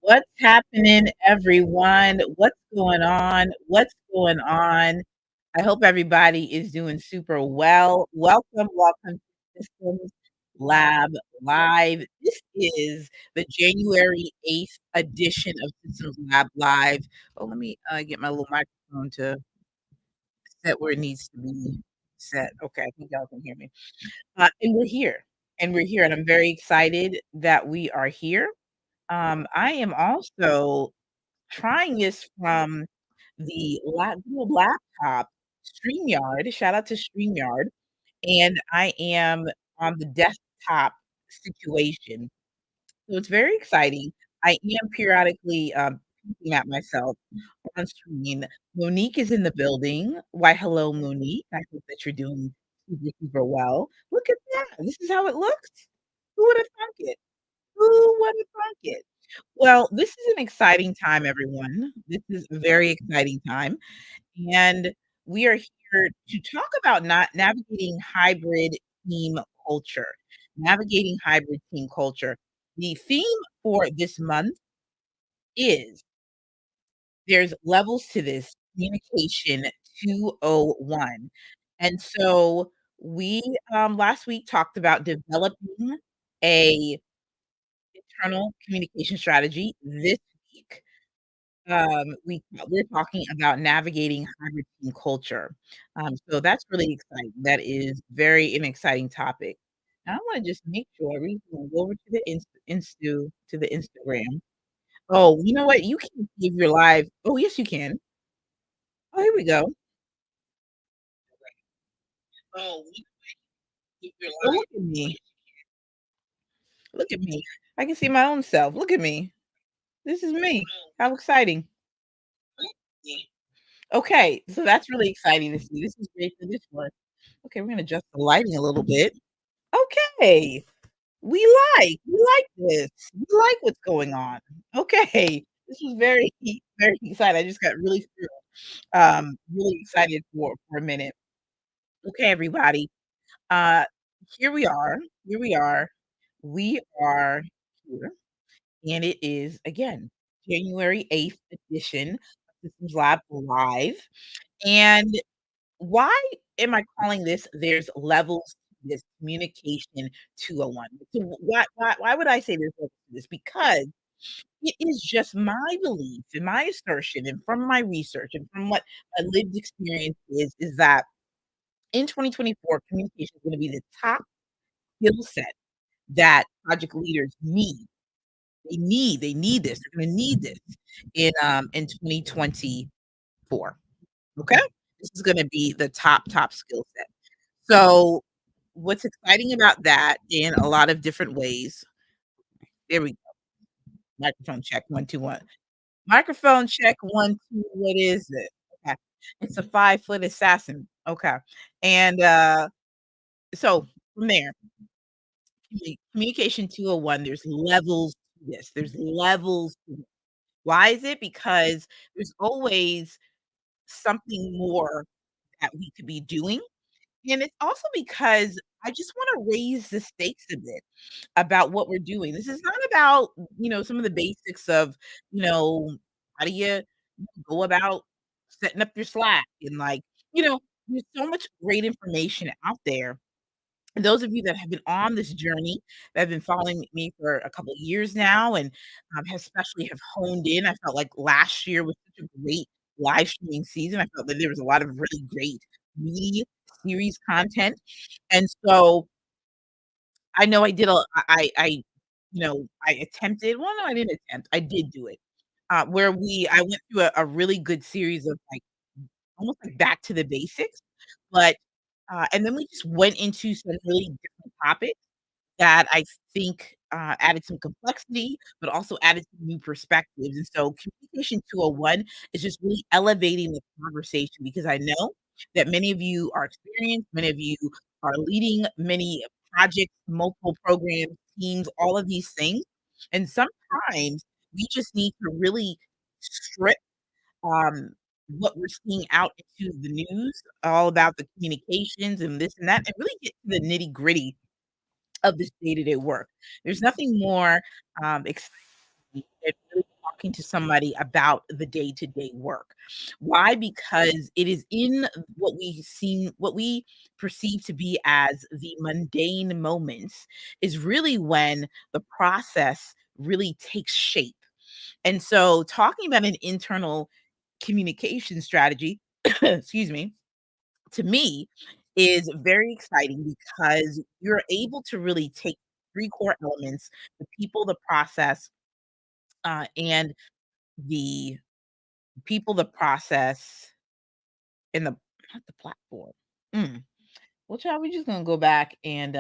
What's happening, everyone? What's going on? What's going on? I hope everybody is doing super well. Welcome to Systems Lab Live. This is the January 8th edition of Systems Lab Live. Oh, let me get my little microphone to set where it needs to be set. Okay, I think y'all can hear me. And we're here. And we're here. And I'm very excited that we are here. I am also trying this from the Google laptop, StreamYard. Shout out to StreamYard, and I am on the desktop situation, so it's very exciting. I am periodically, peeking at myself on screen. Monique is in the building. Why, hello, Monique. I hope that you're doing super, super well. Look at that. This is how it looks. Who would have thunk it? Who would have thunk it? Well, this is an exciting time, everyone. This is a very exciting time, and we are here to talk about not navigating hybrid team culture. Navigating hybrid team culture. The theme for this month is there's levels to this communication 201. And so we last week talked about developing a internal communication strategy. This week we're talking about navigating hybrid team culture. So that's really exciting. That is very an exciting topic. Now I want to just make sure we can go over to the to the Instagram. Oh, you know what? You can give your live. Oh, yes, you can. Oh, here we go. Oh, look at me. Look at me. I can see my own self. Look at me. This is me. How exciting. Okay, so that's really exciting to see. This is great for this one. Okay, we're gonna adjust the lighting a little bit. Okay. We like this. We like what's going on. Okay. This is very, very exciting. I just got really thrilled, really excited for a minute. Okay, everybody. Uh, here we are. Here we are. We are here, and it is again January 8th edition of Systems Lab Live. And why am I calling this there's levels to this communication 201? So why would I say there's levels to this? Because it is just my belief and my assertion and from my research and from what my lived experience is that in 2024, communication is gonna be the top skill set that project leaders need. They need this. They're gonna need this in 2024. Okay? This is gonna be the top skill set. So, what's exciting about that in a lot of different ways there we go. Microphone check, 1, 2, 1. Microphone check, 1, 2, what is it? Okay. It's a 5-foot assassin. Okay. And, so from there, communication 201, there's levels to this. There's levels to it. Why is it? Because there's always something more that we could be doing. And it's also because I just wanna raise the stakes a bit about what we're doing. This is not about, some of the basics of, how do you go about setting up your Slack and, there's so much great information out there. And those of you that have been on this journey, that have been following me for a couple of years now and, have especially have honed in, I felt like last year was such a great live streaming season. I felt that there was a lot of really great media series content, and so I know I did a I attempted well, no, I didn't attempt, I did do it, where I went through a really good series of, almost like back to the basics, but, and then we just went into some really different topics that I think, added some complexity, but also added some new perspectives, and so Communication 201 is just really elevating the conversation because I know that many of you are experienced, many of you are leading many projects, multiple programs, teams, all of these things, and sometimes we just need to really strip, um, what we're seeing out into the news, all about the communications and this and that, and really get to the nitty-gritty of this day-to-day work. There's nothing more, exciting than really talking to somebody about the day-to-day work. Why? Because it is in what we perceive to be as the mundane moments is really when the process really takes shape. And so talking about an internal communication strategy, excuse me, to me is very exciting because you're able to really take 3 core elements, the people, the process, and the the process, and the not the platform. Mm. Well, child, we just gonna go back and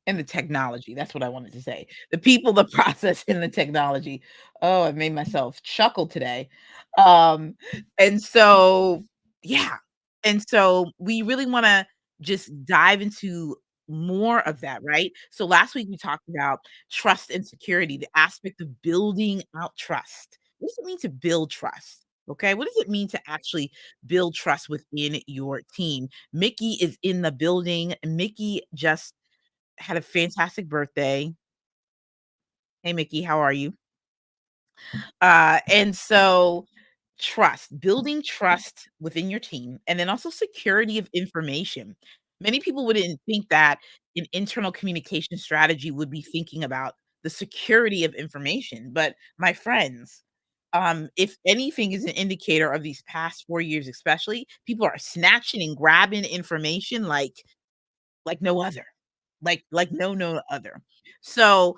the technology, that's what I wanted to say. The people, the process, and the technology. Oh, I made myself chuckle today. Um, and so yeah. And so we really wanna just dive into more of that, right? So last week we talked about trust and security, the aspect of building out trust. What does it mean to build trust? Okay, what does it mean to actually build trust within your team? Mickey is in the building. Mickey just had a fantastic birthday. Hey, Mickey, how are you? And so trust, building trust within your team, and then also security of information. Many people wouldn't think that an internal communication strategy would be thinking about the security of information. But my friends, if anything is an indicator of these past 4 years, especially, people are snatching and grabbing information like no other. Like no other. So,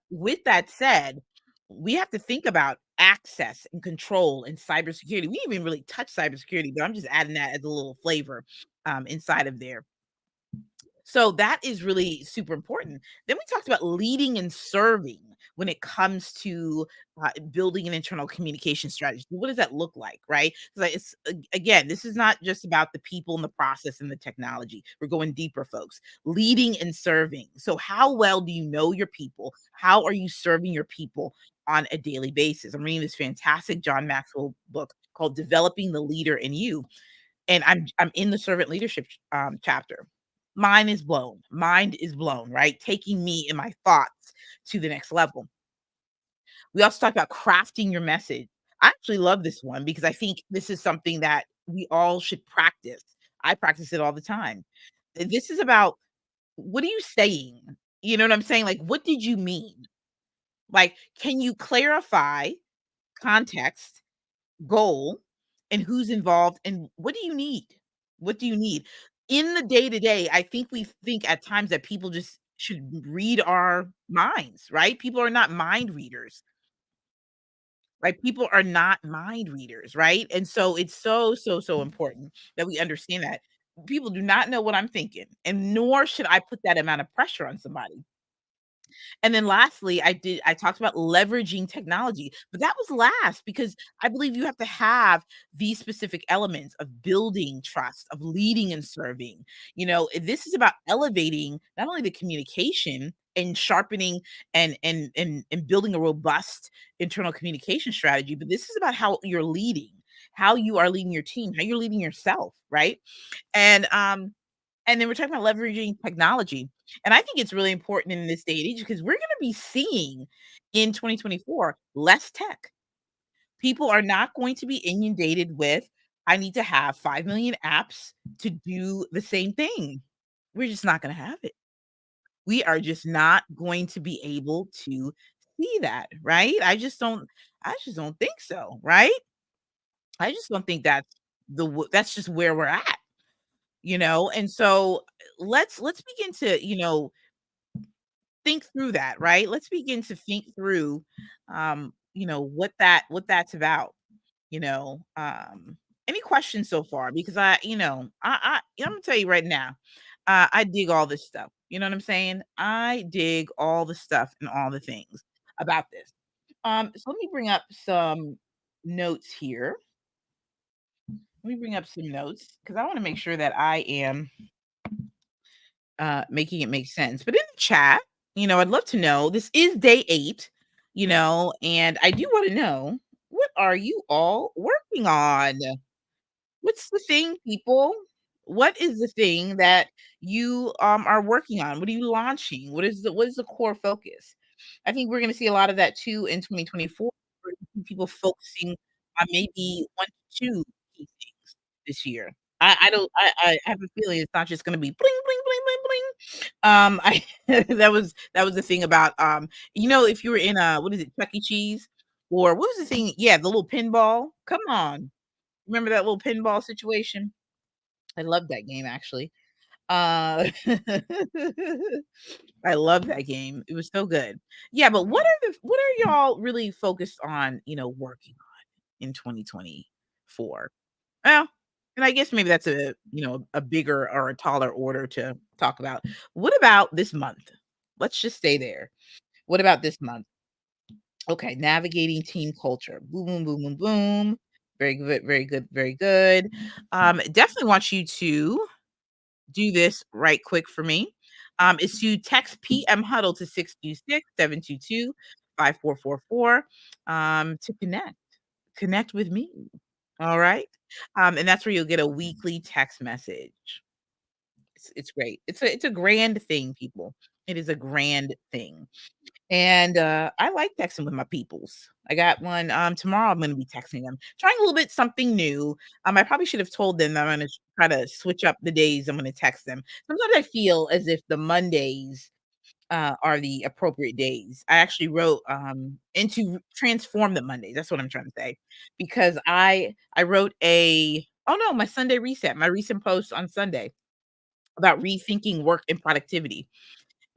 with that said, we have to think about access and control and cybersecurity. We didn't even really touch cybersecurity, but I'm just adding that as a little flavor, inside of there. So that is really super important. Then we talked about leading and serving when it comes to building an internal communication strategy. What does that look like, right? Like again, this is not just about the people and the process and the technology. We're going deeper, folks. Leading and serving. So how well do you know your people? How are you serving your people on a daily basis? I'm reading this fantastic John Maxwell book called "Developing the Leader in You." And I'm in the servant leadership chapter. Mind is blown, right? Taking me and my thoughts to the next level. We also talk about crafting your message. I actually love this one because I think this is something that we all should practice. I practice it all the time. This is about what are you saying? You know what I'm saying? Like, what did you mean? Like, can you clarify context, goal, and who's involved, and what do you need? What do you need? In the day to day, I think we think at times that people just should read our minds, right? People are not mind readers, right? People are not mind readers, right? And so it's so important that we understand that. People do not know what I'm thinking, and nor should I put that amount of pressure on somebody. And then lastly, I talked about leveraging technology, but that was last because I believe you have to have these specific elements of building trust, of leading and serving. This is about elevating not only the communication and sharpening and building a robust internal communication strategy, but this is about how you're leading, how you are leading your team, how you're leading yourself, right? And then we're talking about leveraging technology. And I think it's really important in this day and age because we're gonna be seeing in 2024 less tech. People are not going to be inundated with, "I need to have 5,000,000 apps to do the same thing." We're just not gonna have it. We are just not going to be able to see that, right? I just don't think so, right? I just don't think that's just where we're at. And so let's begin to think through that, right? Let's begin to think through what that's about. you know um any questions so far? Because I'm gonna tell you right now, I dig all this stuff. You know what I'm saying? I dig all the stuff and all the things about this. So let me bring up some notes here. Let me bring up some notes because I want to make sure that I am making it make sense. But in the chat, I'd love to know. This is day 8, and I do want to know, what are you all working on? What's the thing, people? what is the thing that you are working on? What are you launching? What is the core focus? I think we're going to see a lot of that too in 2024. We're gonna see people focusing on maybe one to two key things this year. I don't I have a feeling it's not just going to be bling bling bling bling bling. I that was the thing about if you were in what is it, Chuck E. Cheese, or what was the thing? Yeah, the little pinball. Come on. Remember that little pinball situation? I love that game actually. Uh I love that game. It was so good. Yeah, but what are y'all really focused on, working on in 2024? Well, and I guess maybe that's a bigger or a taller order to talk about. What about this month? Let's just stay there. What about this month? Okay, navigating team culture. Boom, boom, boom, boom, boom. Very good, very good, very good. Definitely want you to do this right quick for me. Is to text PM Huddle to 626-722-5444 to connect. Connect with me. All right. And that's where you'll get a weekly text message. It's great. It's a grand thing, people. It is a grand thing. And I like texting with my peoples. I got one tomorrow. I'm gonna be texting them, trying a little bit something new. I probably should have told them that I'm gonna try to switch up the days I'm gonna text them. Sometimes I feel as if the Mondays are the appropriate days. I actually wrote into transform the Mondays. That's what I'm trying to say. Because I wrote a oh no, my Sunday reset, my recent post on Sunday about rethinking work and productivity.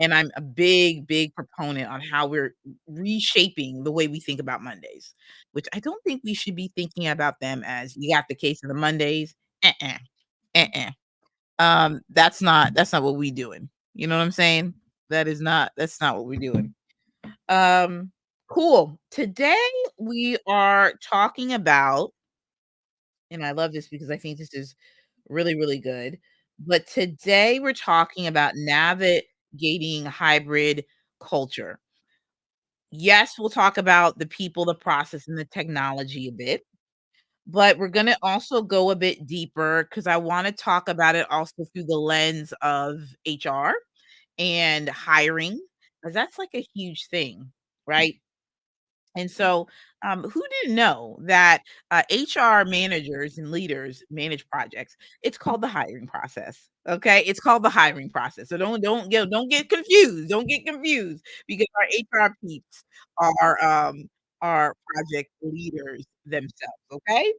And I'm a big, big proponent on how we're reshaping the way we think about Mondays, which I don't think we should be thinking about them as you got the case of the Mondays. Uh-uh. Uh-uh. That's not what we doing. You know what I'm saying? That's not what we're doing. Um, cool. Today we are talking about, and I love this because I think this is really, really good. But today we're talking about navigating hybrid culture. Yes, we'll talk about the people, the process, and the technology a bit, but we're going to also go a bit deeper because I want to talk about it also through the lens of HR and hiring, because that's like a huge thing, right? And so, who didn't know that HR managers and leaders manage projects? It's called the hiring process. Okay, it's called the hiring process. So don't get confused. Don't get confused because our HR peeps are project leaders themselves. Okay,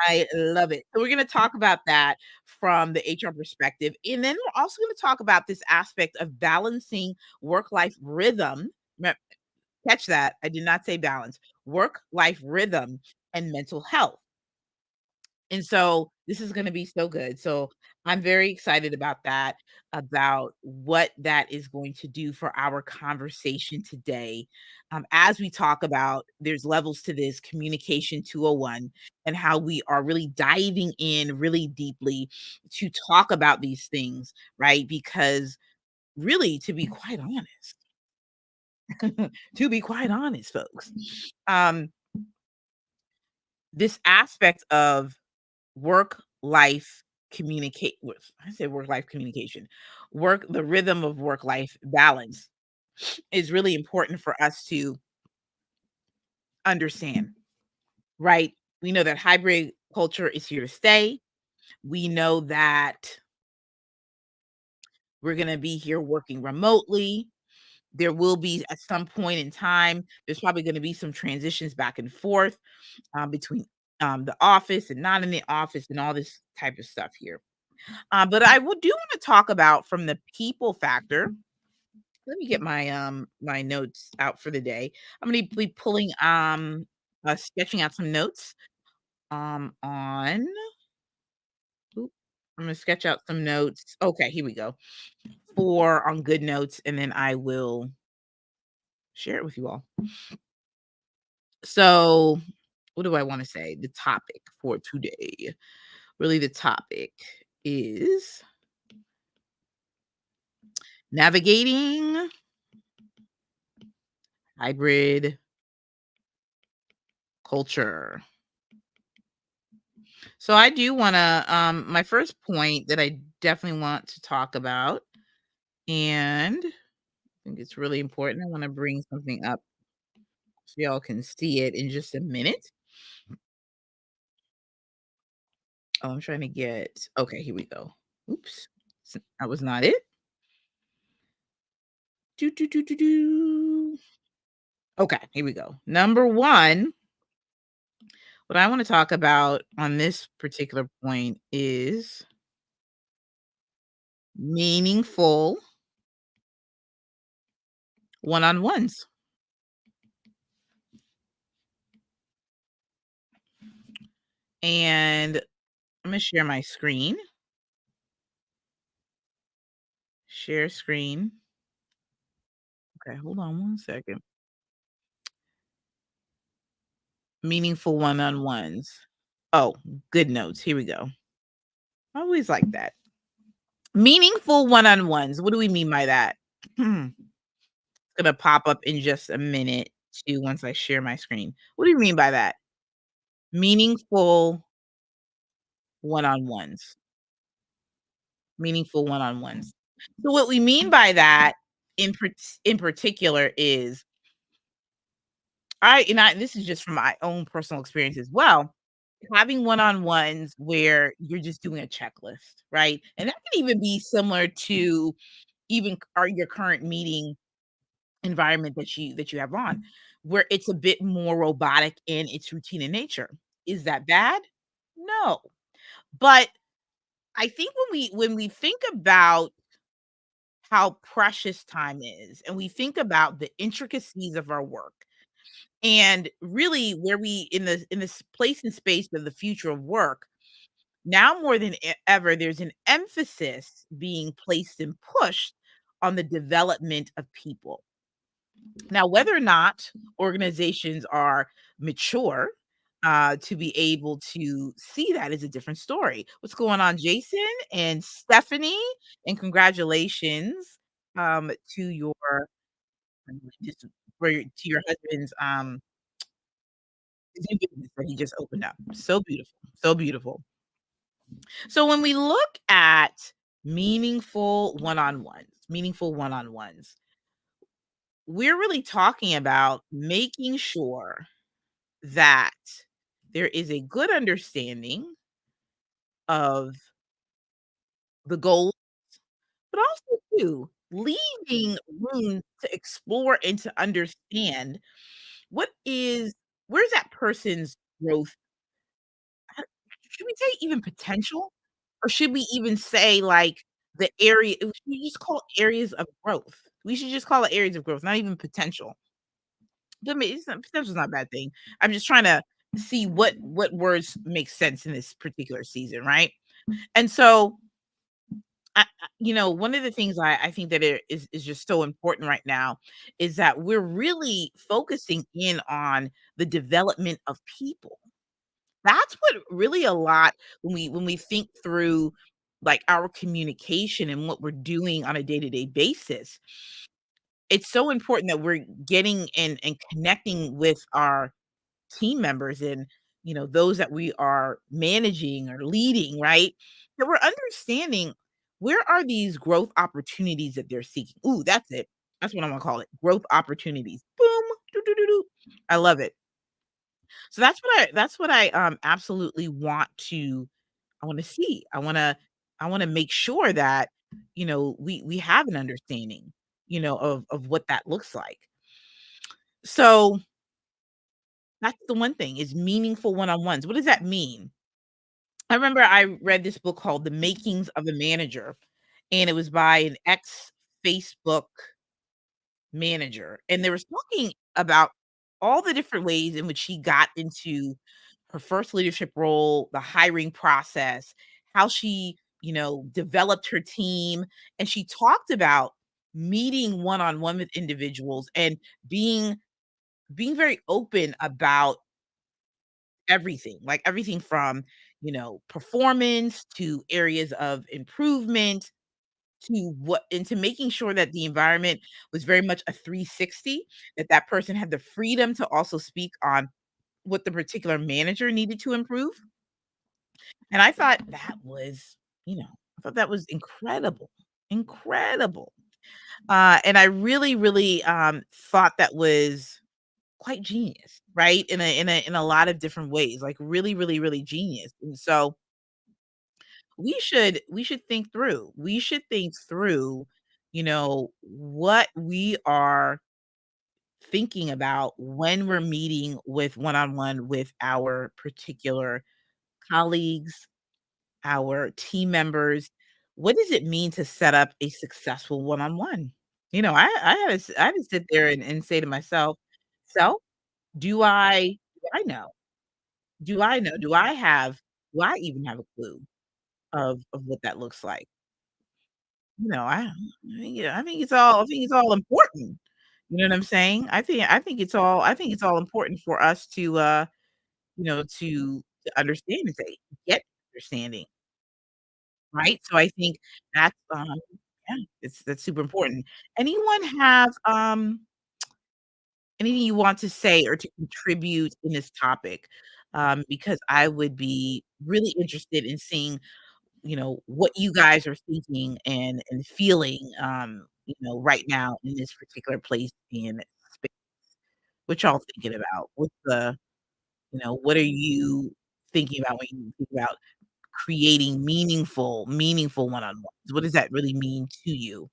I love it. So we're going to talk about that from the HR perspective, and then we're also going to talk about this aspect of balancing work life rhythm. Catch that. I did not say balance. Work life rhythm and mental health. And so this is going to be so good. So I'm very excited about that, about what that is going to do for our conversation today. As we talk about, there's levels to this communication 201 and how we are really diving in really deeply to talk about these things, right? Because really, to be quite honest, folks, um, this aspect of work life communicate with I say work life communication, work the rhythm of work life balance is really important for us to understand, right? We know that hybrid culture is here to stay. We know that we're going to be here working remotely. There will be at some point in time, there's probably going to be some transitions back and forth between the office and not in the office and all this type of stuff here. But I would do want to talk about from the people factor. Let me get my notes out for the day. I'm going to be pulling sketching out some notes on oop, I'm going to sketch out some notes. Okay, here we go. For on good notes, and then I will share it with you all. So, what do I want to say? The topic for today. Really the topic is navigating hybrid culture. So I do wanna, my first point that I definitely want to talk about, and I think it's really important. I wanna bring something up so y'all can see it in just a minute. Oh, I'm trying to get okay, here we go. Oops. That was not it. Do, do, do, do, do. Okay, here we go. Number 1, what I wanna talk about on this particular point is meaningful one-on-ones. And I'm gonna share my screen. Share screen. Okay, hold on one second. Meaningful one-on-ones. Oh, good notes. Here we go. I always like that. Meaningful one-on-ones. What do we mean by that? Gonna pop up in just a minute too once I share my screen. What do you mean by that? Meaningful one-on-ones. Meaningful one-on-ones. So what we mean by that in particular is this is just from my own personal experience as well. Having one-on-ones where you're just doing a checklist, right? And that can even be similar to even your current meeting environment that you have on, where it's a bit more robotic in its routine in nature. Is that bad? No. But I think when we think about how precious time is and we think about the intricacies of our work and really where we in this place and space of the future of work, now more than ever, there's an emphasis being placed and pushed on the development of people. Now, whether or not organizations are mature to be able to see that is a different story. What's going on, Jason and Stephanie? And congratulations to your just to your husband's new business that he just opened up. So beautiful, so beautiful. So when we look at meaningful one-on-ones, we're really talking about making sure that there is a good understanding of the goal, but also too leaving room to explore and to understand what is where's that person's growth. Should we say even potential? Or should we even say, like, the area we just call it areas of growth. We should just call it areas of growth, not even potential. I mean, it's not potential's not a bad thing. I'm just trying to see what words make sense in this particular season, right? And so, one of the things I think that it is just so important right now is that we're really focusing in on the development of people. That's what really a lot when we think through, like, our communication and what we're doing on a day-to-day basis, it's so important that we're getting and connecting with our team members and, those that we are managing or leading, right? That we're understanding where are these growth opportunities that they're seeking. Ooh, that's it. That's what I'm gonna call it, growth opportunities. Boom, doo, doo, doo, doo. I love it. So that's what I absolutely I wanna see. I wanna make sure that, we have an understanding, of what that looks like. So, that's the one thing is meaningful one-on-ones. What does that mean? I remember I read this book called The Makings of a Manager, and it was by an ex-Facebook manager, and they were talking about all the different ways in which she got into her first leadership role, the hiring process, how she, developed her team, and she talked about meeting one-on-one with individuals and being being very open about everything, like everything from, performance to areas of improvement to what into making sure that the environment was very much a 360, that that person had the freedom to also speak on what the particular manager needed to improve. And I thought that was, I thought that was incredible, incredible. And I really, really, thought that was quite genius, right? In a lot of different ways, like really, really, really genius. And so we should think through. We should think through, what we are thinking about when we're meeting with one-on-one with our particular colleagues, our team members. What does it mean to set up a successful one-on-one? I had to sit there and say to myself, "So, do I know? Do I even have a clue of what that looks like?" I think it's all important. You know what I'm saying? I think it's all important for us to understand and to get understanding, right? So I think that's, yeah, that's super important. Anyone have, anything you want to say or to contribute in this topic? Because I would be really interested in seeing, what you guys are thinking and feeling, right now in this particular place and space. What y'all thinking about? What are you thinking about when you think about creating meaningful one-on-ones? What does that really mean to you?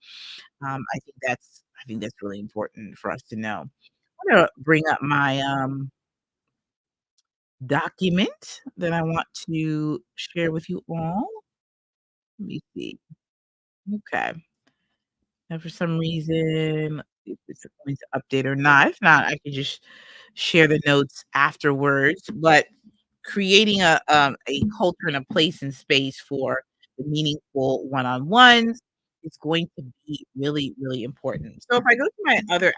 I think that's really important for us to know. I'm gonna bring up my, document that I want to share with you all. Let me see. Okay. And for some reason, let's see if it's going to update or not. If not, I can just share the notes afterwards. But creating a culture and a place and space for the meaningful one-on-ones is going to be really, really important. So if I go to my other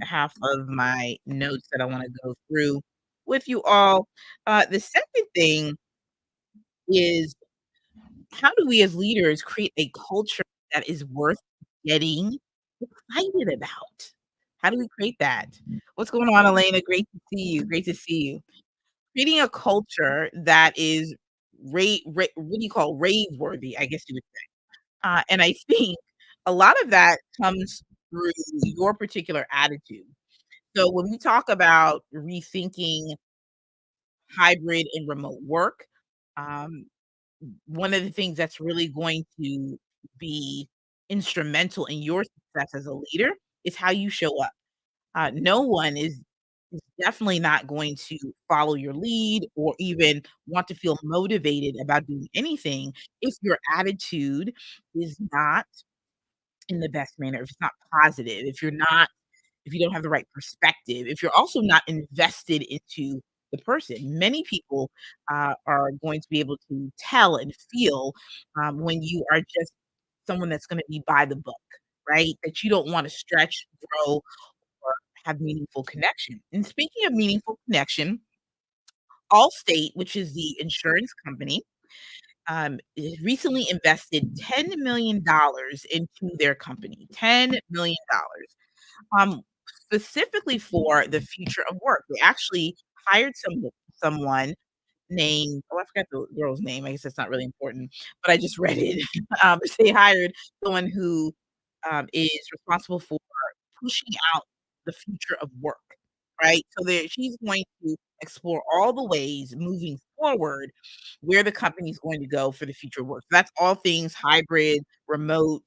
half of my notes that I want to go through with you all, the second thing is, how do we as leaders create a culture that is worth getting excited about? How do we create that? What's going on, Elena? Great to see you. Great to see you. Creating a culture that is what do you call rave worthy, I guess you would say. And I think a lot of that comes through your particular attitude. So when we talk about rethinking hybrid and remote work, um, one of the things that's really going to be instrumental in your success as a leader is how you show up. No one is definitely not going to follow your lead or even want to feel motivated about doing anything if your attitude is not in the best manner, if it's not positive, if you don't have the right perspective, if you're also not invested into the person. Many people are going to be able to tell and feel when you are just someone that's going to be by the book, right? That you don't want to stretch, grow, or have meaningful connection. And speaking of meaningful connection, Allstate, which is the insurance company, recently invested $10 million into their company. $10 million, um, specifically for the future of work. They actually hired someone named, oh, I forgot the girl's name. I guess that's not really important, but I just read it. They hired someone who is responsible for pushing out the future of work, right? So there, she's going to explore all the ways moving forward where the company is going to go for the future work. So that's all things hybrid, remote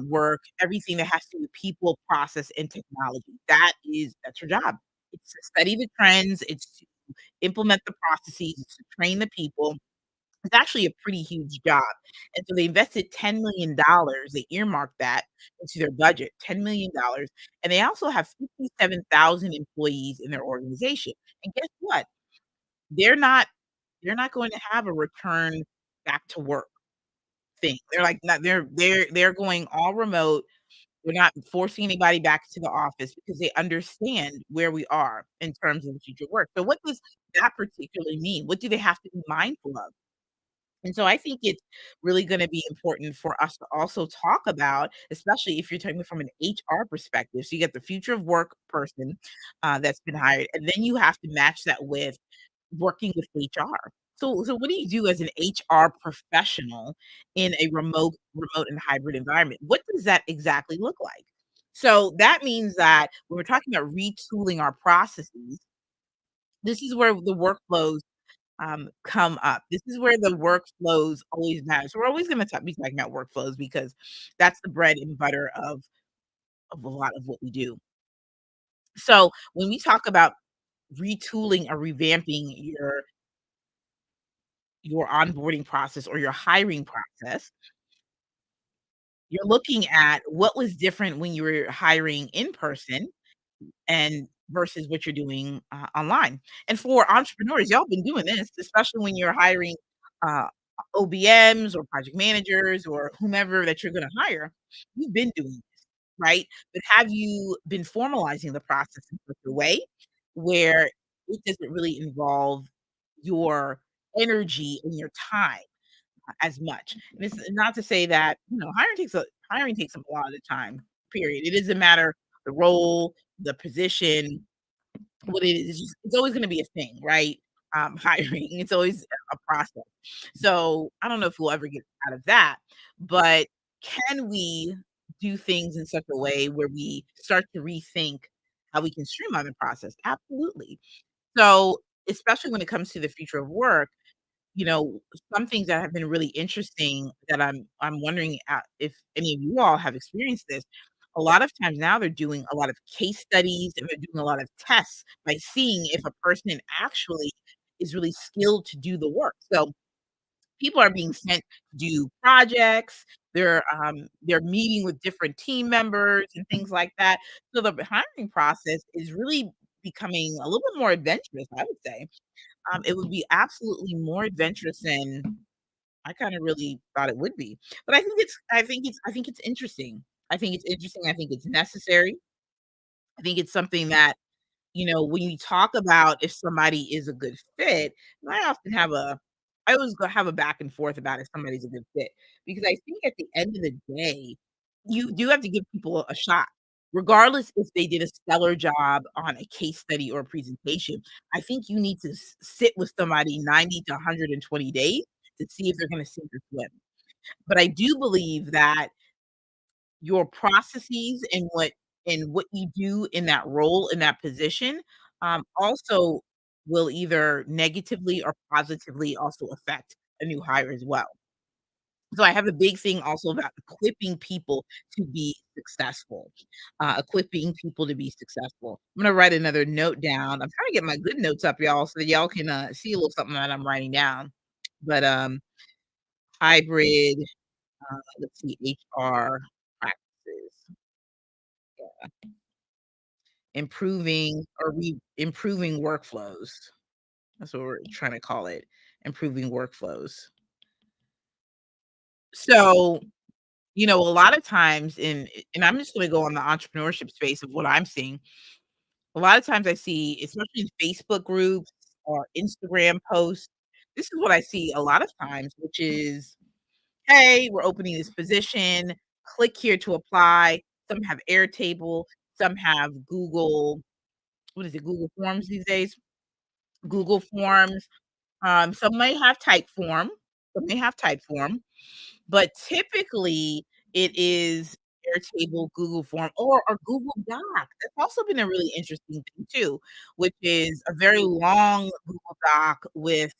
work, everything that has to do with people, process, and technology. That's her job. It's to study the trends. It's to implement the processes. It's to train the people. It's actually a pretty huge job, and so they invested $10 million. They earmarked that into their budget, $10 million, and they also have 57,000 employees in their organization, and guess what? They're not they're not going to have a return back to work thing. They're like, not they're going all remote. We're not forcing anybody back to the office because they understand where we are in terms of the future work. So what does that particularly mean? What do they have to be mindful of? And so I think it's really gonna be important for us to also talk about, especially if you're talking from an HR perspective. So you get the future of work person, that's been hired, and then you have to match that with working with HR. So what do you do as an HR professional in a remote and hybrid environment? What does that exactly look like? So that means that when we're talking about retooling our processes, this is where the workflows come up. This is where the workflows always matter. So we're always going to be talking about workflows because that's the bread and butter of a lot of what we do. So when we talk about retooling or revamping your onboarding process or your hiring process, you're looking at what was different when you were hiring in person and versus what you're doing, online. And for entrepreneurs, y'all been doing this, especially when you're hiring, uh, OBMs or project managers or whomever that you're gonna hire. You've been doing this, right? But have you been formalizing the process in such a way where it doesn't really involve your energy and your time as much? And it's not to say that, hiring takes up a lot of the time, period. It doesn't matter the role, the position, what it is, it's always gonna be a thing, right? Hiring, it's always a process. So, I don't know if we'll ever get out of that, but can we do things in such a way where we start to rethink how we can streamline the process? Absolutely. So, especially when it comes to the future of work, you know, some things that have been really interesting that I'm wondering, if any of you all have experienced this. A lot of times now they're doing a lot of case studies and they're doing a lot of tests by seeing if a person actually is really skilled to do the work. So people are being sent to do projects. They're meeting with different team members and things like that. So the hiring process is really becoming a little bit more adventurous, I would say. It would be absolutely more adventurous than I kinda really thought it would be. But I think it's interesting. I think it's interesting, I think it's necessary. I think it's something that, when you talk about if somebody is a good fit, and I always go have a back and forth about if somebody's a good fit, because I think at the end of the day, you do have to give people a shot. Regardless if they did a stellar job on a case study or a presentation, I think you need to sit with somebody 90 to 120 days to see if they're gonna sink or swim. But I do believe that your processes and what you do in that role, in that position, also will either negatively or positively also affect a new hire as well. So I have a big thing also about equipping people to be successful, equipping people to be successful. I'm gonna write another note down. I'm trying to get my good notes up, y'all, so that y'all can, see a little something that I'm writing down. But, hybrid, let's see, HR practices, improving workflows. That's what we're trying to call it, improving workflows. So, a lot of times and I'm just gonna go on the entrepreneurship space of what I'm seeing. A lot of times I see, especially in Facebook groups or Instagram posts, this is what I see a lot of times, which is, "Hey, we're opening this position. Click here to apply." Some have Airtable, some have Google, what is it, Google Forms these days? Google Forms. Some may have Typeform, but typically it is Airtable, Google Form, or Google Doc. That's also been a really interesting thing too, which is a very long Google Doc with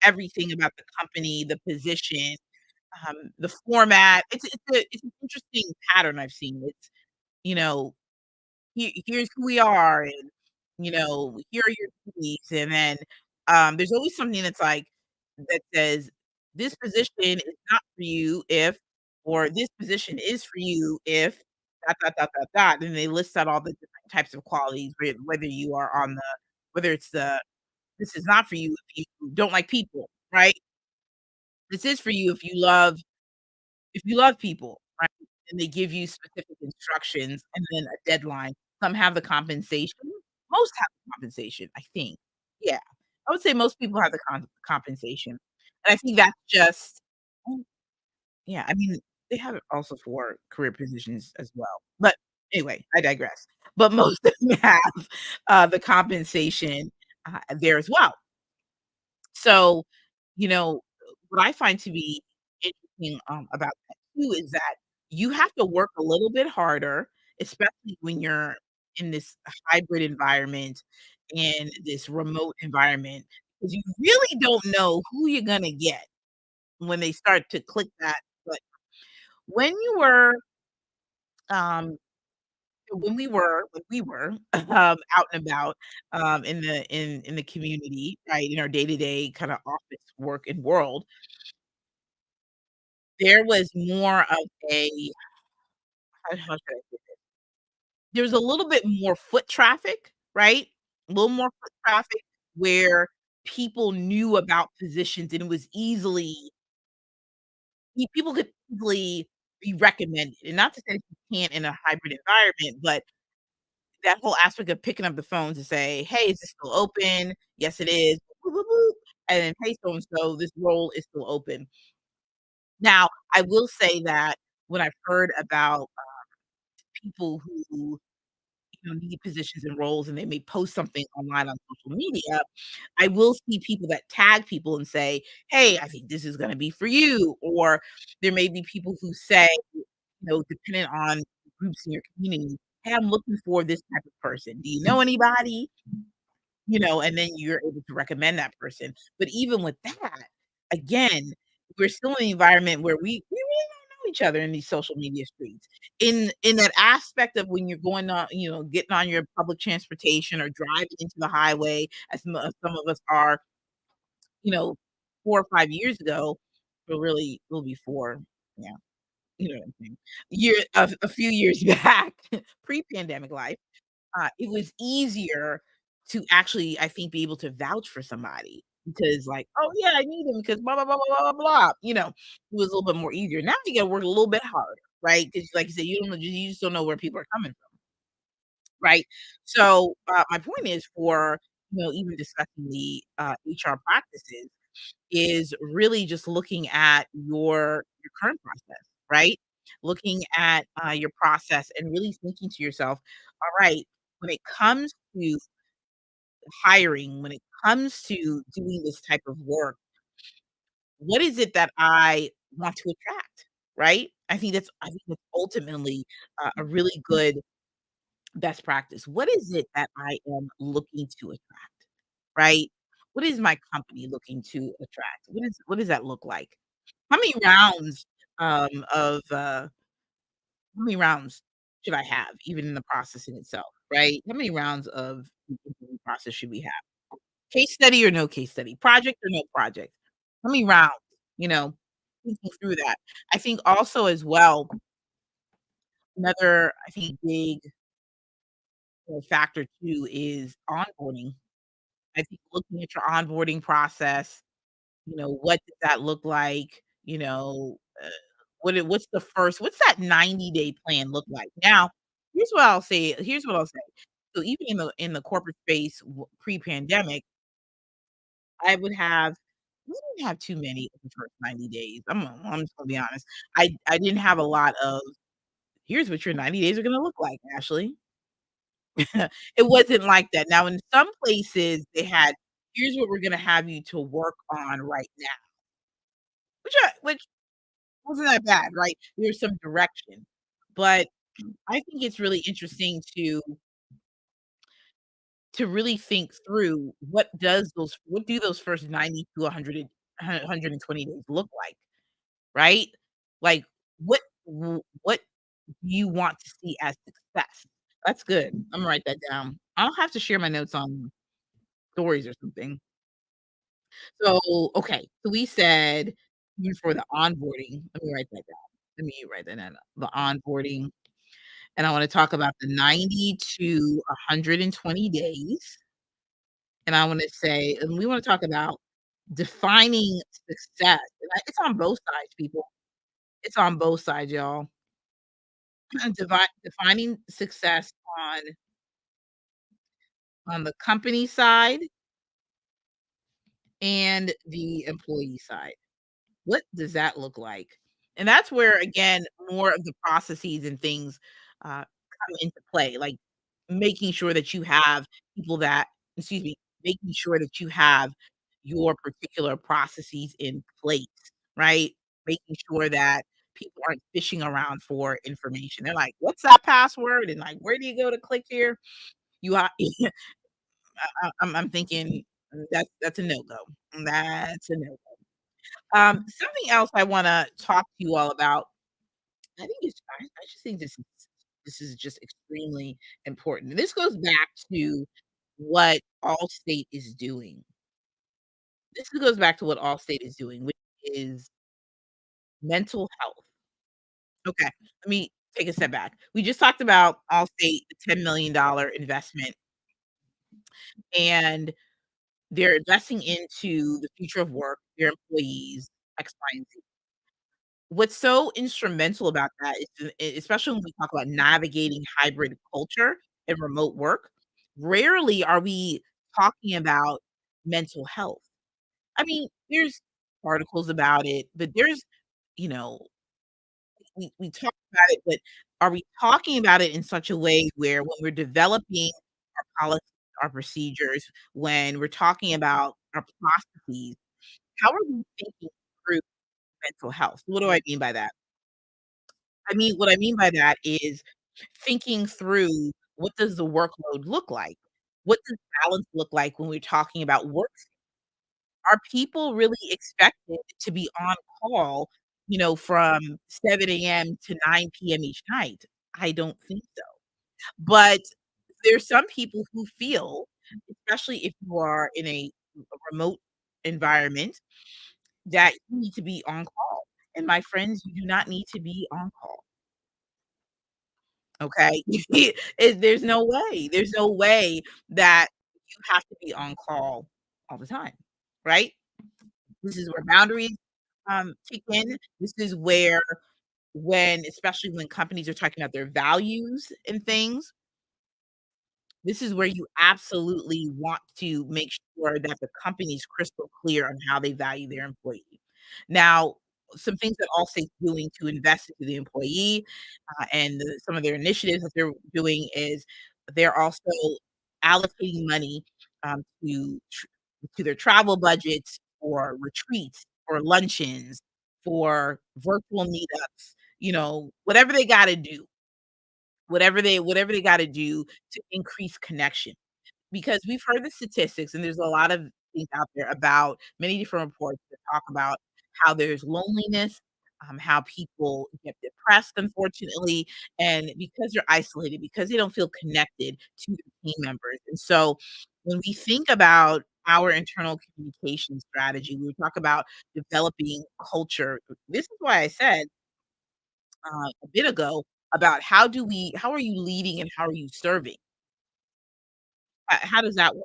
everything about the company, the position, the format. It's an interesting pattern I've seen. It's, you know, here's who we are, and, here are your duties, and then, there's always something that's like that says, "This position is not for you if," or "This position is for you if," dot, dot, dot, dot, dot, and they list out all the different types of qualities, whether you are on the whether it's the, "This is not for you if you don't like people," right? "This is for you if you love people," right? And they give you specific instructions and then a deadline. Some have the compensation. Most have the compensation, I think. Yeah. I would say most people have the compensation. And I think that's just, mm, yeah, I mean, they have it also for career positions as well. But anyway, I digress. But most of them have, the compensation, there as well. So you know, what I find to be interesting, about that too is that you have to work a little bit harder, especially when you're in this hybrid environment, in this remote environment, because you really don't know who you're gonna get when they start to click that. But when you were, um when we were, out and about, in the community, right, in our day-to-day kinda office work and world, there was more of a how should I say this? There was a little bit more foot traffic, right? A little more foot traffic where people knew about positions and it was easily people could easily be recommended, and not to say that you can't in a hybrid environment, but that whole aspect of picking up the phone to say, "Hey, is this still open? Yes, it is. Boop, boop, boop, and then, "Hey, so and so, this role is still open." Now, I will say that when I've heard about people who, need positions and roles and they may post something online on social media, I will see people that tag people and say, "Hey, I think this is gonna be for you," or there may be people who say, depending on groups in your community, "Hey, I'm looking for this type of person. Do you know anybody?" And then you're able to recommend that person. But even with that, again, we're still in an environment where we really don't know each other in these social media streets. In that aspect of when you're going on, getting on your public transportation or driving into the highway, as some of us are, you know, 4 or 5 years ago, or really, will be 4, yeah, you know what I'm saying. A few years back, pre-pandemic life, it was easier to actually, I think, be able to vouch for somebody because, like, "Oh, yeah, I need him because blah, blah, blah, blah, blah, blah, blah," it was a little bit more easier. Now you gotta work a little bit harder, right? Because, like you said, you just don't know where people are coming from, right? So, my point is for, even discussing the, HR practices is really just looking at your current process, right? Looking at, your process and really thinking to yourself, "All right, when it comes to hiring, when it comes to doing this type of work, what is it that I want to attract?" Right? I think that's ultimately, a really good best practice. What is it that I am looking to attract, right? What is my company looking to attract? What does that look like? How many rounds, of, how many rounds should I have even in the process in itself, right? How many rounds of interview process should we have? Case study or no case study? Project or no project? How many rounds? You know, thinking through that. I think also as well, another, I think, big, factor too is onboarding. I think looking at your onboarding process, what does that look like? What's that 90-day plan look like? Now, here's what I'll say. So even in the corporate space pre-pandemic, I would have we didn't have too many of the first 90 days. I'm just gonna be honest. I didn't have a lot of, "Here's what your 90 days are gonna look like, Ashley." It wasn't like that. Now in some places, they had, "Here's what we're gonna have you to work on right now," which wasn't that bad, right? There's some direction. But I think it's really interesting to really think through what do those first 90 to 120 days look like, right? Like, what do you want to see as success? That's good. Imma write that down. I'll have to share my notes on stories or something. So, okay, so we said even for the onboarding, let me write that down. Let me write that down. The onboarding, and I wanna talk about the 90 to 120 days. And I wanna say and we wanna talk about defining success, and it's on both sides, people. It's on both sides, y'all. Defining success on the company side and the employee side. What does that look like? And that's where, again, more of the processes and things, come into play, like making sure that you have people that excuse me, making sure that you have your particular processes in place, right? Making sure that people aren't fishing around for information. They're like, "What's that password?" And like, "Where do you go to click here?" You are I'm thinking that's a no-go. That's a no-go. Something else I wanna talk to you all about, I just think this is just extremely important. And this goes back to what Allstate is doing. This goes back to what Allstate is doing, which is mental health. Okay, let me take a step back. We just talked about Allstate, the $10 million investment, and they're investing into the future of work, their employees, X, Y, and Z. What's so instrumental about that is especially when we talk about navigating hybrid culture and remote work, rarely are we talking about mental health. I mean, there's articles about it, but there's, you know, we talk about it, but are we talking about it in such a way where when we're developing our policies, our procedures, when we're talking about our processes, how are we thinking through mental health? What do I mean by that? What I mean by that is thinking through, what does the workload look like? What does balance look like when we're talking about work? Are people really expected to be on call, from 7 a.m. to 9 p.m. each night? I don't think so. But there's some people who feel, especially if you are in a remote environment, that you need to be on call. And my friends, you do not need to be on call. Okay? There's no way that you have to be on call all the time, right? This is where boundaries, kick in. This is where especially when companies are talking about their values and things, this is where you absolutely want to make sure that the company's crystal clear on how they value their employee. Now, some things that Allstate's doing to invest into the employee, and some of their initiatives that they're doing is they're also allocating money, to their travel budgets for retreats, for luncheons, for virtual meetups, whatever they gotta do, whatever they gotta do to increase connection. Because we've heard the statistics, and there's a lot of things out there about many different reports that talk about how there's loneliness, how people get depressed, unfortunately, and because they're isolated, because they don't feel connected to their team members. And so when we think about our internal communication strategy, we talk about developing culture. This is why I said a bit ago about how are you leading and how are you serving? How does that work?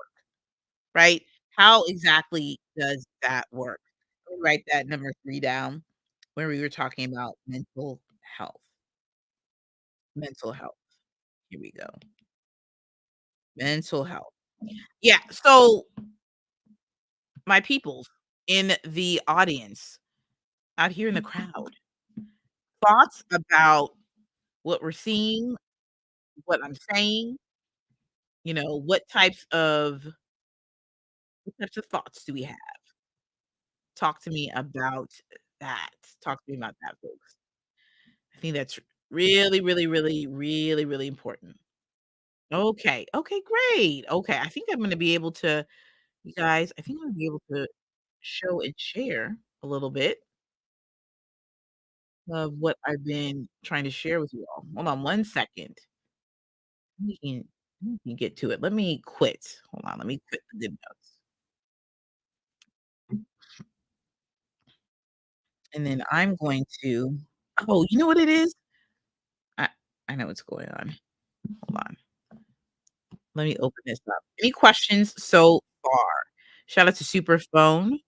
Right? How exactly does that work? Let me write that number 3 down where we were talking about health. Mental health. Here we go. Mental health. Yeah, so my peoples in the audience, out here in the crowd, thoughts about what we're seeing, what I'm saying, what types of thoughts do we have? Talk to me about that. Talk to me about that, folks. I think that's really, really, really, really, really important. Okay. Okay, great. Okay, I think I'm gonna be able to you guys, I think I'm gonna be able to show and share a little bit of what I've been trying to share with you all. Hold on one second. We can we can get to it. Let me quit. Hold on, let me quit the good notes. And then I'm going to oh, you know what it is? I I know what's going on. Hold on. Let me open this up. Any questions so far? Shout out to Super Phone.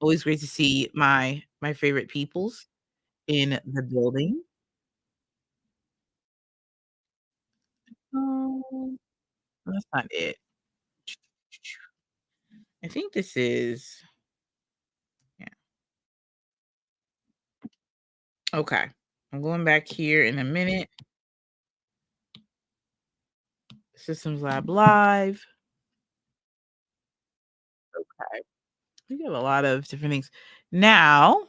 Always great to see my favorite peoples in the building. Oh, that's not it. I think this is yeah, okay. I'm going back here in a minute. Systems Lab Live. Okay. We have a lot of different things. Now,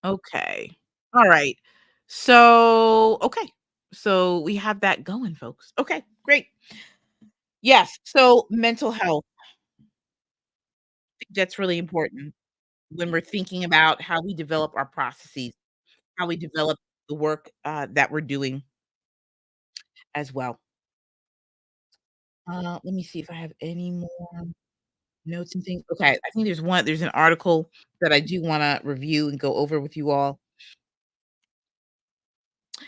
okay. All right. Okay. So we have that going, folks. Okay, great. Yes. So mental health, that's really important when we're thinking about how we develop our processes, how we develop the work that we're doing as well. Let me see if I have any more notes and things. Okay, I think there's an article that I do want to review and go over with you all.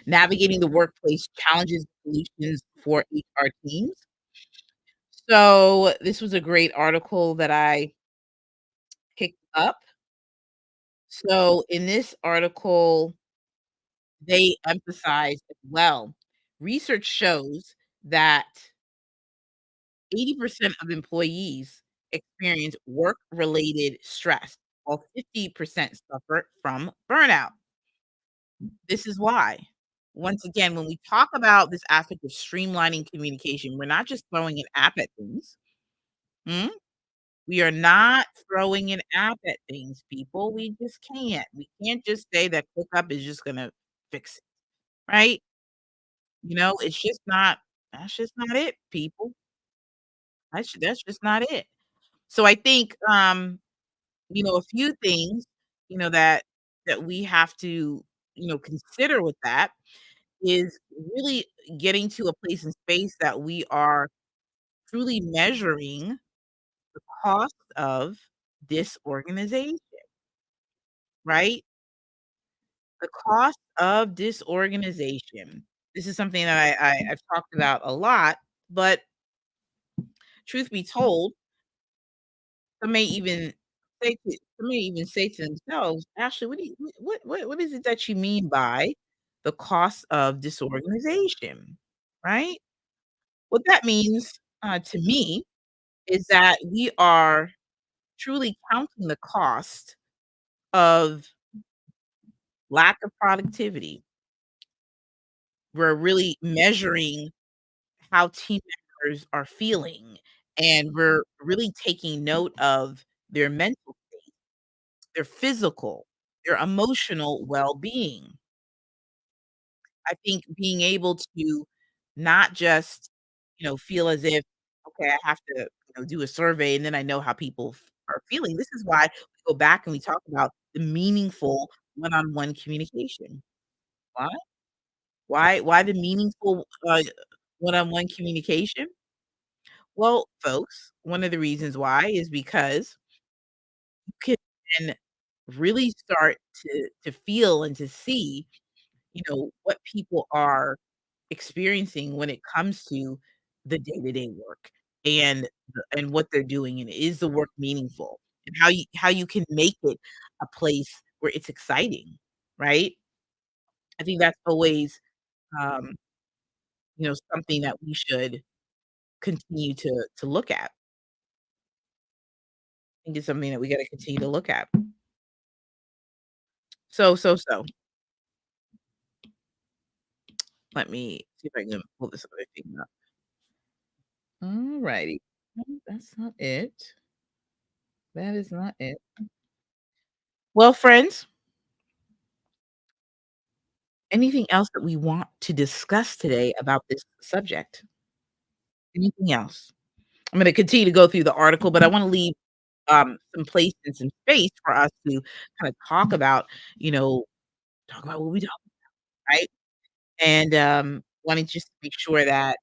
Navigating the workplace challenges and solutions for HR teams. So this was a great article that I picked up. So in this article, they emphasize as well, research shows that 80% of employees experience work-related stress, while 50% suffer from burnout. This is why. Once again, when we talk about this aspect of streamlining communication, we're not just throwing an app at things. Mm? We are not throwing an app at things, people. We just can't. We can't just say that ClickUp is just gonna fix it, right? It's just not that's just not it, people. That's just not it. So I think, a few things, that we have to, consider with that is really getting to a place and space that we are truly measuring the cost of disorganization, right? The cost of disorganization. This is something that I've talked about a lot, but truth be told, some may even some may even say to themselves, "Ashley, what do you what is it that you mean by the cost of disorganization?" Right? What that means, to me, is that we are truly counting the cost of lack of productivity. We're really measuring how team members are feeling, and we're really taking note of their mental state, their physical, their emotional well-being. I think being able to not just, feel as if, "Okay, I have to, do a survey, and then I know how people are feeling." This is why we go back and we talk about the meaningful one-on-one communication. Why? Why the meaningful, one-on-one communication? Well, folks, one of the reasons why is because you can then really start to feel and to see, what people are experiencing when it comes to the day-to-day work and what they're doing, and is the work meaningful, and how you can make it a place where it's exciting, right? I think that's always, um, something that we should continue to look at. I think it's something that we gotta continue to look at. So, let me see if I can pull this other thing up. Alrighty. No, that's not it. That is not it. Well, friends, anything else that we want to discuss today about this subject? Anything else? I'm gonna continue to go through the article, but I wanna leave, some place and some space for us to kinda you know, talk about what we talk, right? And, wanting just to make sure that,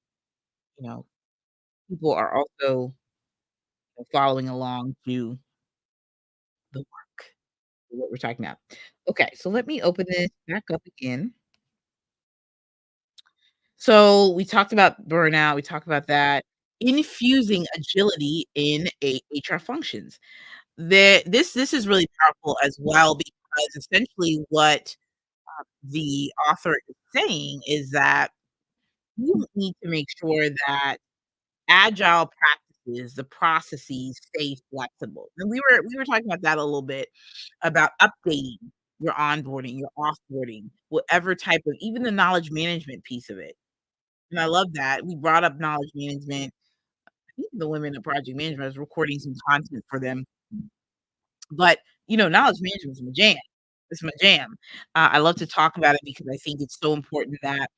you know, people are also following along to the work, what we're talking about. Okay, so let me open this back up again. So we talked about burnout, we talked about that. Infusing agility in HR functions. This is really powerful as well because essentially what the author is saying is that you need to make sure that agile practices, the processes stay flexible. And we were talking about that a little bit about updating your onboarding, your offboarding, whatever type of even the knowledge management piece of it. and I love that. We brought up knowledge management. I think the women in project management, I was recording some content for them, but, knowledge management is my jam. It's my jam. I love to talk about it because I think it's so important that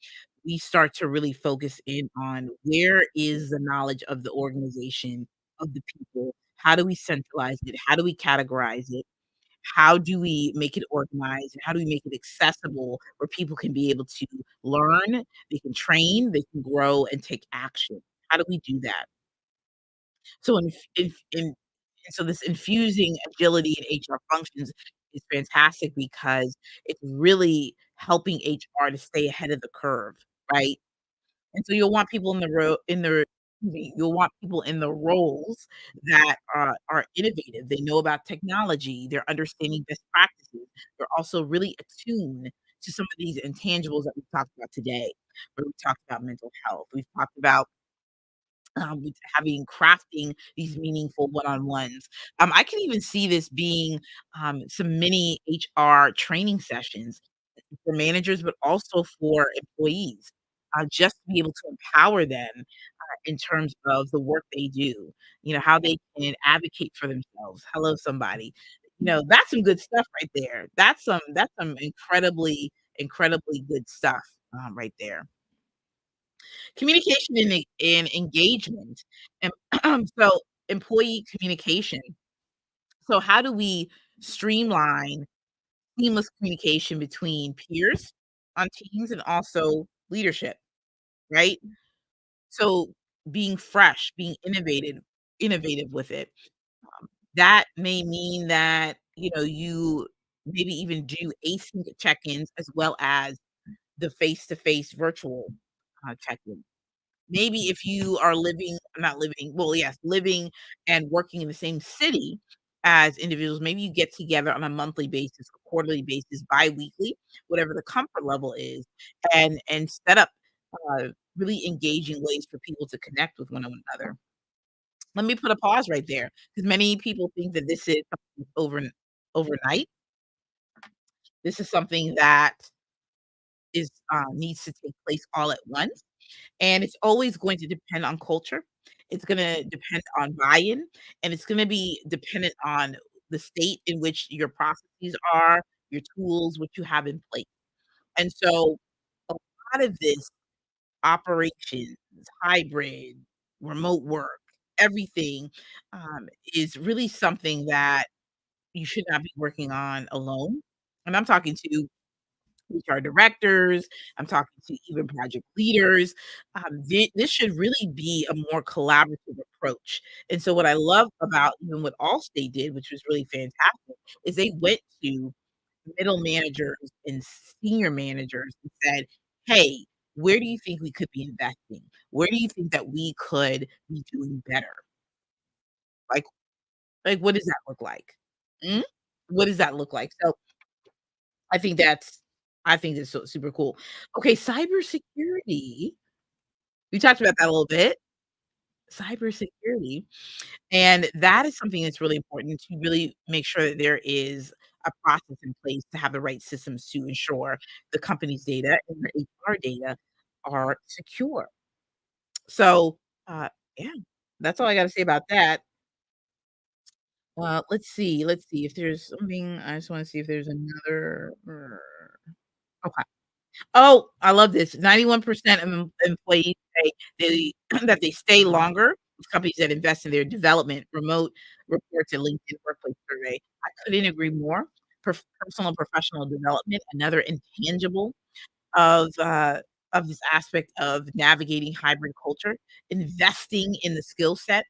we start to really focus in on where is the knowledge of the organization, of the people? How do we centralize it? How do we categorize it? How do we make it organized, and how do we make it accessible where people can be able to learn, they can train, they can grow, and take action? How do we do that? So so this infusing agility in HR functions is fantastic because it's really helping HR to stay ahead of the curve, right? And so you'll want people in the ro in the excuse me, you'll want people in the roles that are innovative. They know about technology, they're understanding best practices. They're also really attuned to some of these intangibles that we've talked about today, where we talked about mental health. We've talked about with having crafting these meaningful one-on-ones. I can even see this being some mini HR training sessions for managers, but also for employees, just to be able to empower them in terms of the work they do, how they can advocate for themselves. Hello, somebody. That's some good stuff right there. That's some incredibly, incredibly good stuff right there. Communication and engagement, and so employee communication. So how do we streamline seamless communication between peers on teams and also leadership, right? So being fresh, being innovative with it. That may mean that, you maybe even do async check-ins as well as the face-to-face virtual check-in. Maybe if you are living not living well, yes, living and working in the same city as individuals, maybe you get together on a monthly basis, a quarterly basis, biweekly, whatever the comfort level is, and set up, uh, really engaging ways for people to connect with one another. Let me put a pause right there, because many people think that this is something overnight. This is something that needs to take place all at once. And it's always going to depend on culture. It's gonna depend on buy-in, and it's gonna be dependent on the state in which your processes are, your tools, what you have in place. And so a lot of this operations, hybrid, remote work, everything, is really something that you should not be working on alone. And I'm talking to HR directors, I'm talking to even project leaders. This should really be a more collaborative approach. And so what I love about even what Allstate did, which was really fantastic, is they went to middle managers and senior managers and said, "Hey, where do you think we could be investing? Where do you think that we could be doing better? Like what does that look like? Mm? What does that look like?" So I think that's I think that's so super cool. Okay, cybersecurity. We talked about that a little bit. Cybersecurity, and that is something that's really important to really make sure that there is a process in place to have the right systems to ensure the company's data and the HR data are secure. So, yeah, that's all I gotta say about that. Let's see if there's something I just wanna see if there's another okay. Oh, I love this. 91% of employees say they that they stay longer with companies that invest in their development, remote reports at LinkedIn Workplace Survey. I couldn't agree more. Personal and professional development, another intangible of this aspect of navigating hybrid culture, investing in the skill set.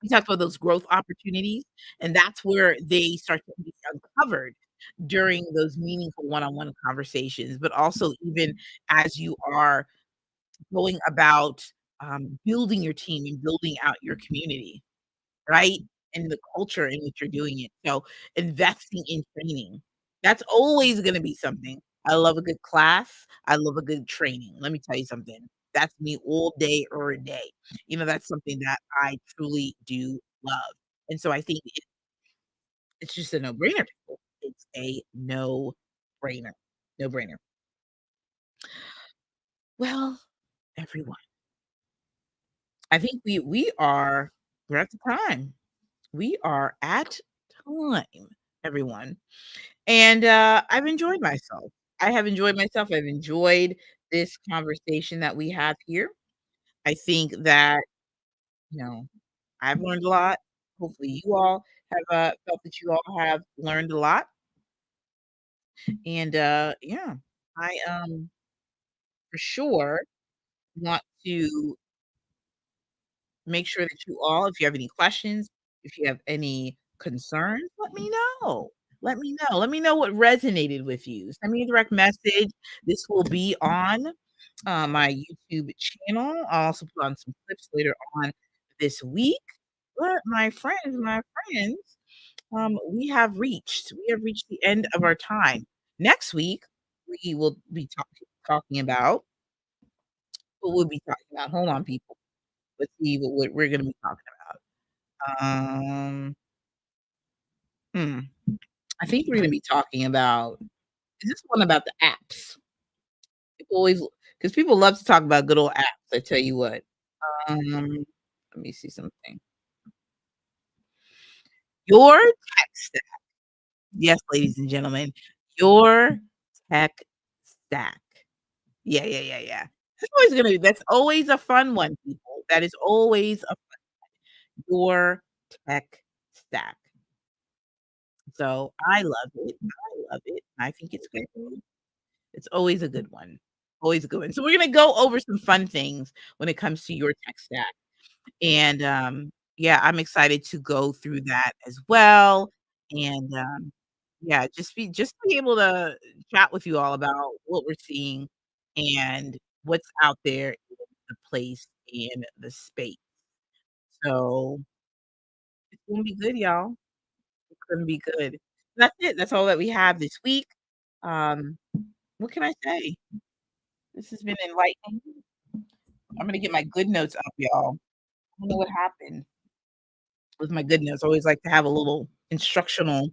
We talked about those growth opportunities, and that's where they start to be uncovered during those meaningful one-on-one conversations, but also even as you are going about, building your team and building out your community, right? And the culture in which you're doing it. So, investing in training, that's always gonna be something. I love a good class. I love a good training. Let me tell you something. That's me all day or a day. That's something that I truly do love. And so I think it's just a no-brainer. It's a no-brainer. No-brainer. Well, everyone. I think we're at the time. We are at time, everyone. And, I've enjoyed myself. I have enjoyed myself. I've enjoyed this conversation that we have here. I think that, you know, I've learned a lot. Hopefully you all have, felt that you all have learned a lot. And, yeah, I, for sure want to make sure that you all, if you have any questions, if you have any concerns, let me know. Let me know. Let me know what resonated with you. Send me a direct message. This will be on my YouTube channel. I'll also put on some clips later on this week. But my friends, we have reached the end of our time. Next week, we will be talking about what we'll be talking about. Hold on, people. Let's see what we're going to be talking about. Hmm. I think we're going to be talking about is this one about the apps? People always because people love to talk about good old apps. I tell you what. Let me see something. Your tech stack. Yes, ladies and gentlemen, your tech stack. Yeah, yeah, yeah, yeah. That's always a fun one, people. That is always a your tech stack. So, I love it. I love it. I think it's good. It's always a good one. Always a good one. So, we're gonna go over some fun things when it comes to your tech stack. And, yeah, I'm excited to go through that as well, and, yeah, just be able to chat with you all about what we're seeing and what's out there in the place and the space. So, it's gonna be good, y'all. It's gonna be good. That's it. That's all that we have this week. Um, what can I say? This has been enlightening. I'm gonna get my good notes up, y'all. I don't know what happened with my good notes. I always like to have a little instructional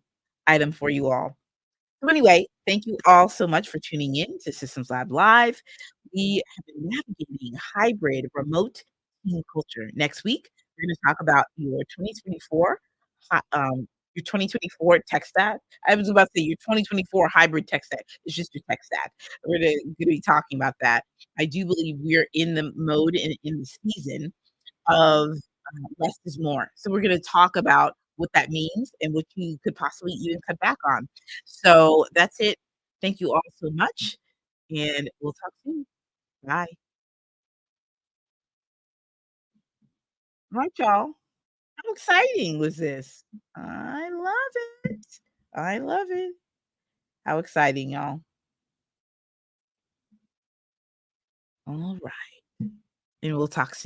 item for you all. So anyway, thank you all so much for tuning in to Systems Lab Live. We have been navigating hybrid remote team culture. Next week, we're going to talk about your 2024 tech stack. I was about to say your 2024 hybrid tech stack. It's just your tech stack. We're going to be talking about that. I do believe we're in the mode in the season of less is more. So we're going to talk about what that means and what you could possibly even cut back on. So that's it. Thank you all so much, and we'll talk soon. Bye. All right, y'all. How exciting was this? I love it. I love it. How exciting, y'all. All right. And we'll talk soon.